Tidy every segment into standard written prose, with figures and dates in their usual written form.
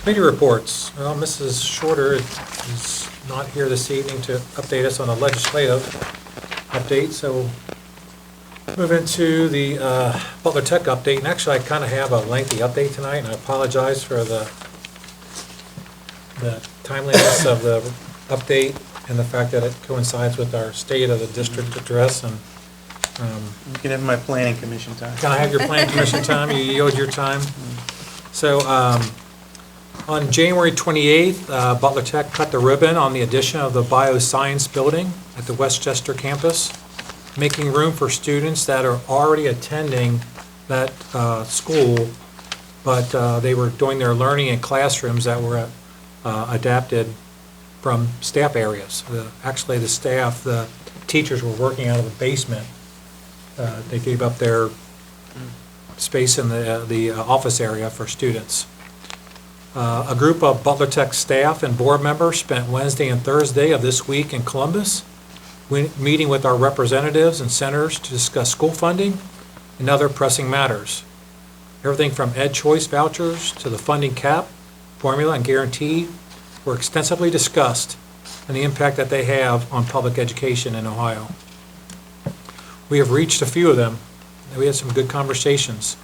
Committee reports. Well, Mrs. Shorter is not here this evening to update us on a legislative update, so move into the Butler Tech update. And actually, I kind of have a lengthy update tonight, and I apologize for the timeliness of the update and the fact that it coincides with our State of the District address. And You can have my planning commission time. can I have your planning commission time? You yield your time. So on January 28th, Butler Tech cut the ribbon on the addition of the bioscience building at the Westchester campus, making room for students that are already attending that school, but they were doing their learning in classrooms that were adapted from staff areas. Actually, the staff, the teachers were working out of the basement. They gave up their space in the office area for students. A group of Butler Tech staff and board members spent Wednesday and Thursday of this week in Columbus, meeting with our representatives and senators to discuss school funding and other pressing matters. Everything from Ed Choice vouchers to the funding cap, formula, and guarantee were extensively discussed and the impact that they have on public education in Ohio. We have reached a few of them, and we had some good conversations.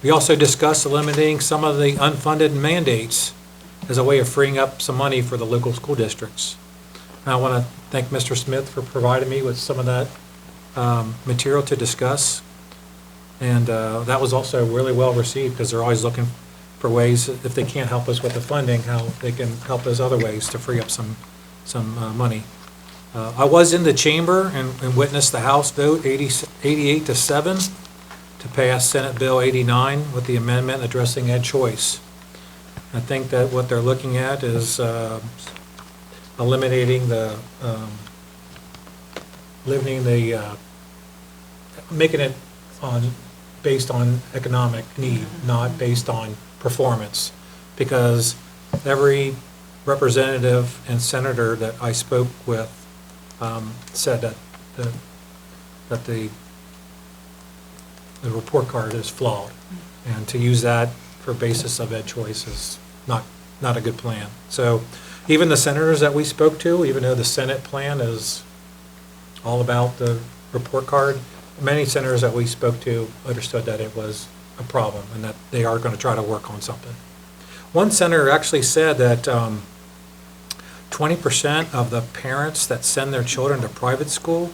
We also discussed eliminating some of the unfunded mandates as a way of freeing up some money for the local school districts. And I want to thank Mr. Smith for providing me with some of that material to discuss. And that was also really well received because they're always looking for ways, if they can't help us with the funding, how they can help us other ways to free up some money. I was in the chamber and witnessed the House vote 88-7 to pass Senate Bill 89 with the amendment addressing Ed Choice. I think that what they're looking at is eliminating the, making it based on economic need, not based on performance. Because every representative and senator that I spoke with said that the report card is flawed, and to use that for basis of Ed Choice is not a good plan. So even the senators that we spoke to, even though the Senate plan is all about the report card, many senators that we spoke to understood that it was a problem and that they are going to try to work on something. One senator actually said that 20% of the parents that send their children to private school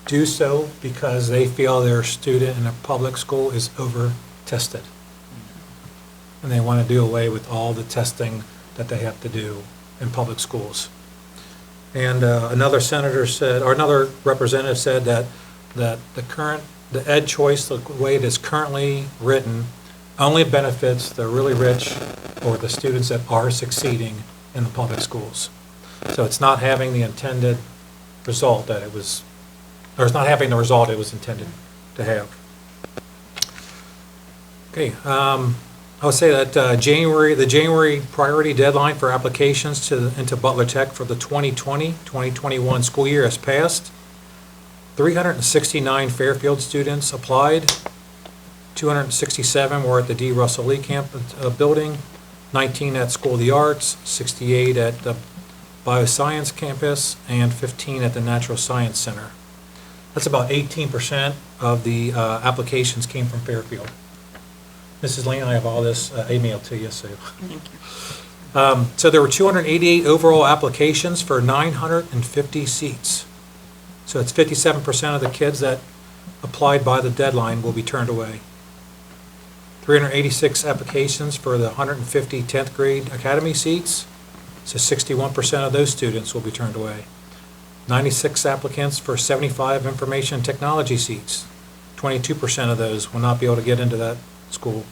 do so because they feel their student in a public school is over-tested. And they want to do away with all the testing that they have to do in public schools. And another senator said, or another representative said that the Ed Choice, the way it is currently written, only benefits the really rich or the students that are succeeding in the public schools. So it's not having the intended result that it was, or it's not having the result it was intended to have. Okay, I'll say that the January priority deadline for applications into Butler Tech for the 2020-2021 school year has passed. 369 Fairfield students applied. 267 were at the D. Russell Lee campus building, 19 at School of the Arts, 68 at the Bioscience campus, and 15 at the Natural Science Center. That's about 18% of the applications came from Fairfield. Mrs. Lane, I have all this emailed to you. So. Thank you. So there were 288 overall applications for 950 seats. So it's 57% of the kids that applied by the deadline will be turned away. 386 applications for the 150 10th grade academy seats. So 61% of those students will be turned away. 96 applicants for 75 information technology seats. 22% of those will not be able to get into that school.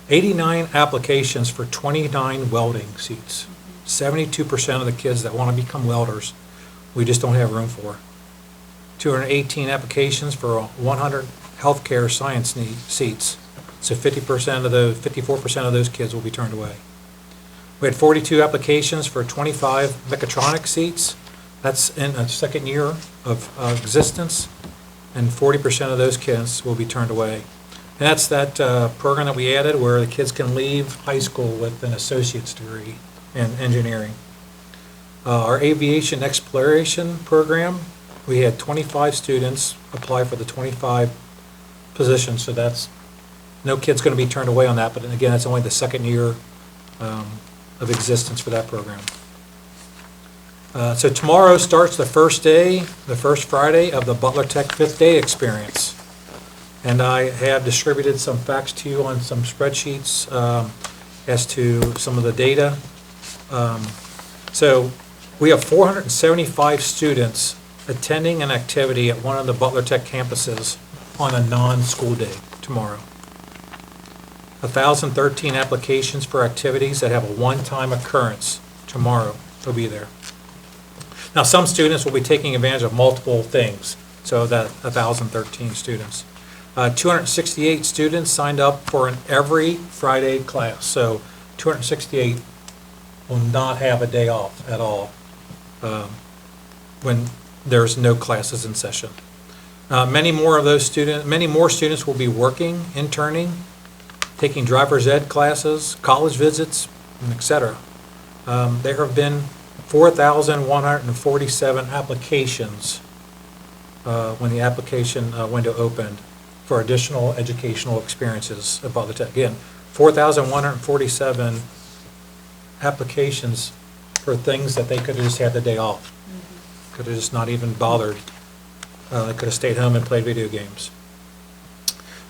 89 applications for 29 welding seats. 72% of the kids that want to become welders, we just don't have room for. 218 applications for 100 healthcare science seats. So 54% of those kids will be turned away. We had 42 applications for 25 mechatronic seats. That's in a second year of existence, and 40% of those kids will be turned away. And that's that program that we added where the kids can leave high school with an associate's degree in engineering. Our aviation exploration program, we had 25 students apply for the 25 positions, so that's, no kid's going to be turned away on that, but again, it's only the second year of existence for that program. So tomorrow starts the first day, the first Friday of the Butler Tech 5th Day Experience. And I have distributed some facts to you on some spreadsheets as to some of the data. So we have 475 students attending an activity at one of the Butler Tech campuses on a non-school day tomorrow. 1,013 applications for activities that have a one-time occurrence tomorrow will be there. Now, some students will be taking advantage of multiple things, so that 1,013 students. 268 students signed up for an every Friday class, so 268 will not have a day off at all when there's no classes in session. Many more students will be working, interning, taking driver's ed classes, college visits, etc. There have been 4,147 applications when the application window opened for additional educational experiences at Butler Tech. Again, 4,147 applications for things that they could have just had the day off. Could have just not even bothered. They could have stayed home and played video games.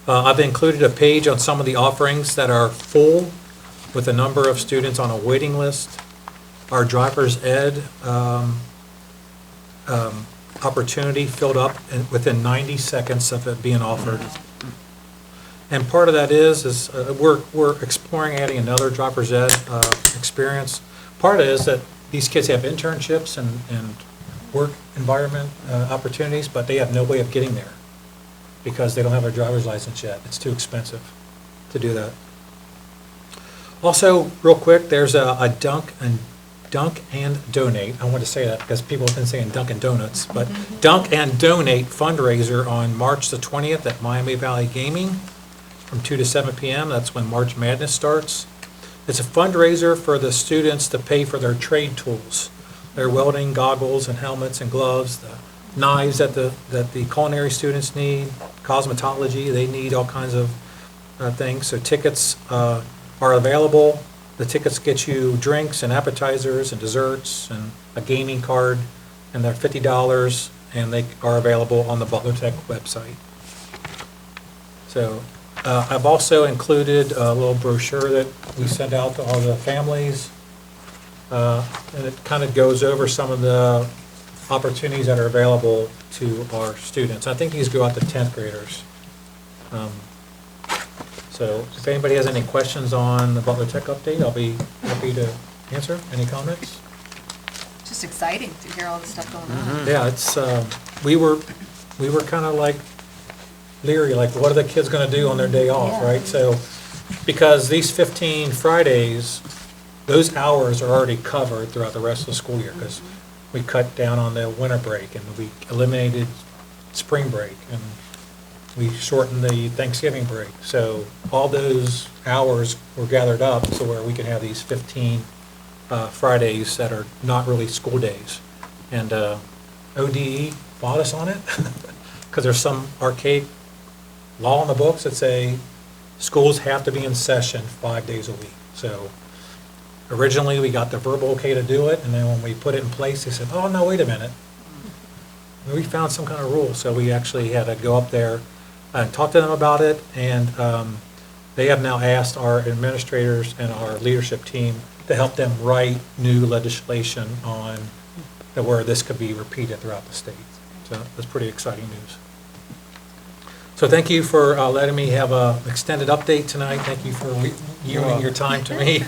I've included a page on some of the offerings that are full with a number of students on a waiting list. Our driver's ed opportunity filled up within 90 seconds of it being offered. And part of that is we're exploring adding another driver's ed experience. Part of it is that these kids have internships and work environment opportunities, but they have no way of getting there because they don't have a driver's license yet. It's too expensive to do that. Also, real quick, there's a Dunk and Donate. I want to say that because people have been saying Dunkin' Donuts, but Dunk and Donate fundraiser on March the 20th at Miami Valley Gaming from 2 to 7 p.m. That's when March Madness starts. It's a fundraiser for the students to pay for their trade tools, their welding goggles and helmets and gloves, the knives that the culinary students need, cosmetology, they need all kinds of things. So tickets are available. The tickets get you drinks and appetizers and desserts and a gaming card, and they're $50, and they are available on the Butler Tech website. So I've also included a little brochure that we send out to all the families, and it kind of goes over some of the opportunities that are available to our students. I think these go out to 10th graders. So if anybody has any questions on the Butler Tech update, I'll be happy to answer. Any comments? Just exciting to hear all this stuff going on. Yeah, it's, we were kind of like leery, like what are the kids going to do on their day off, Yeah. right? So, because these 15 Fridays, those hours are already covered throughout the rest of the school year because we cut down on the winter break and we eliminated spring break and we shortened the Thanksgiving break. So all those hours were gathered up so where we can have these 15 Fridays that are not really school days. And ODE fought us on it because there's some archaic law in the books that say schools have to be in session 5 days a week. So originally we got the verbal okay to do it, and then when we put it in place, they said, oh, no, wait a minute. We found some kind of rule, so we actually had to go up there and talk to them about it, and they have now asked our administrators and our leadership team to help them write new legislation on where this could be repeated throughout the state. So that's pretty exciting news. So thank you for letting me have an extended update tonight. Thank you for yielding your time to me.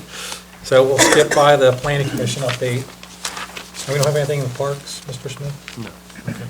So we'll skip by the planning commission update. We don't have anything in the parks, Mr. Smith? No. Okay.